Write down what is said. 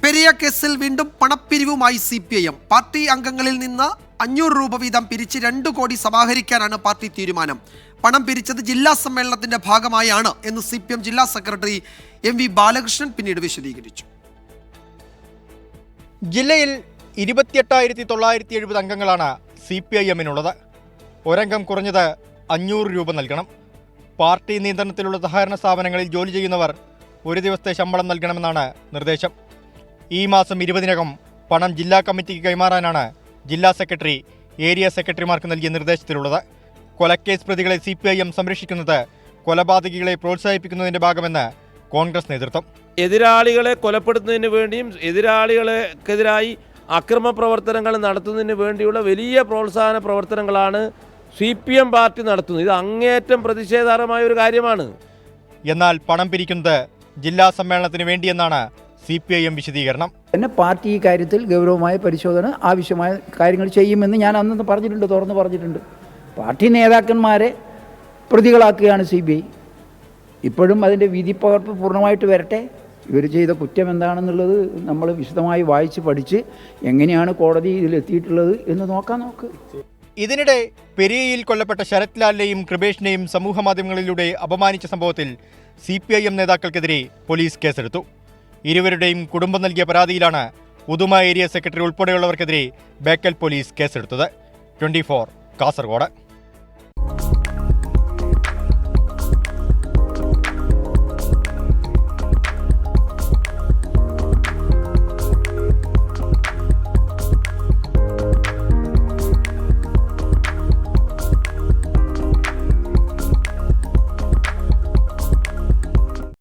പെരിയ കേസിൽ വീണ്ടും പണപ്പിരിവുമായി CPIM. Party അംഗങ്ങളിൽ നിന്ന് 500 രൂപ വീതം പിരിച്ച് 2 കോടി സമാഹരിക്കാനാണ് പാർട്ടി തീരുമാനം. പണം പിരിച്ചത് ജില്ലാ സമ്മേളനത്തിന്റെ ഭാഗമായാണ് എന്ന് CPIM ജില്ലാ സെക്രട്ടറി MV ബാലകൃഷ്ണൻ പിന്നീട് വിശദീകരിച്ചു. ജില്ലയിൽ 28,970 അംഗങ്ങളാണ് CPIMനുള്ളത്. ഒരംഗം കുറഞ്ഞത് 500 രൂപ നൽകണം. പാർട്ടി നിയന്ത്രണത്തിലുള്ള സഹകരണ സ്ഥാപനങ്ങളിൽ ജോലി ചെയ്യുന്നവർ ഒരു ദിവസത്തെ ശമ്പളം നൽകണമെന്നാണ് നിർദ്ദേശം. ഈ മാസം 20-നകം പണം ജില്ലാ കമ്മിറ്റിക്ക് കൈമാറാനാണ് ജില്ലാ സെക്രട്ടറി ഏരിയ സെക്രട്ടറിമാർക്ക് നൽകിയ നിർദ്ദേശത്തിലുള്ളത്. കൊലക്കേസ് പ്രതികളെ CPIM സംരക്ഷിക്കുന്നത് കൊലപാതകികളെ പ്രോത്സാഹിപ്പിക്കുന്നതിന്റെ ഭാഗമെന്ന് കോൺഗ്രസ് നേതൃത്വം. എതിരാളികളെ കൊലപ്പെടുത്തുന്നതിന് വേണ്ടിയും എതിരാളികൾക്കെതിരായി അക്രമ പ്രവർത്തനങ്ങൾ നടത്തുന്നതിന് വേണ്ടിയുള്ള വലിയ പ്രോത്സാഹന പ്രവർത്തനങ്ങളാണ് CPM പാർട്ടി നടത്തുന്നത്. ഇത് അങ്ങേയറ്റം പ്രതിഷേധാർഹമായ ഒരു കാര്യമാണ്. എന്നാൽ പണം പിരിക്കുന്നത് ജില്ലാ സമ്മേളനത്തിന് വേണ്ടിയെന്നാണ് CPIM വിശദീകരണം. എന്നെ പാർട്ടി ഈ കാര്യത്തിൽ ഗൗരവമായ പരിശോധന ആവശ്യമായ കാര്യങ്ങൾ ചെയ്യുമെന്ന് ഞാൻ അന്ന് പറഞ്ഞിട്ടുണ്ട്, തുറന്ന് പറഞ്ഞിട്ടുണ്ട്. പാർട്ടി നേതാക്കന്മാരെ പ്രതികളാക്കുകയാണ് CBI. ഇപ്പോഴും അതിൻ്റെ വിധിപ്പകർപ്പ് പൂർണ്ണമായിട്ട് വരട്ടെ. ഇവർ ചെയ്ത കുറ്റം എന്താണെന്നുള്ളത് നമ്മൾ വിശദമായി വായിച്ച് പഠിച്ച് എങ്ങനെയാണ് കോടതി ഇതിലെത്തിയിട്ടുള്ളത് എന്ന് നോക്ക്. ഇതിനിടെ പെരിയയിൽ കൊല്ലപ്പെട്ട ശരത് ലാലിനെയും കൃപേഷിനെയും സമൂഹമാധ്യമങ്ങളിലൂടെ അപമാനിച്ച സംഭവത്തിൽ CPIM നേതാക്കൾക്കെതിരെ പോലീസ് കേസെടുത്തു. ഇരുവരുടെയും കുടുംബം നൽകിയ പരാതിയിലാണ് ഉദുമ ഏരിയ സെക്രട്ടറി ഉൾപ്പെടെയുള്ളവർക്കെതിരെ ബേക്കൽ പോലീസ് കേസെടുത്തത്. 24 കാസർഗോഡ്.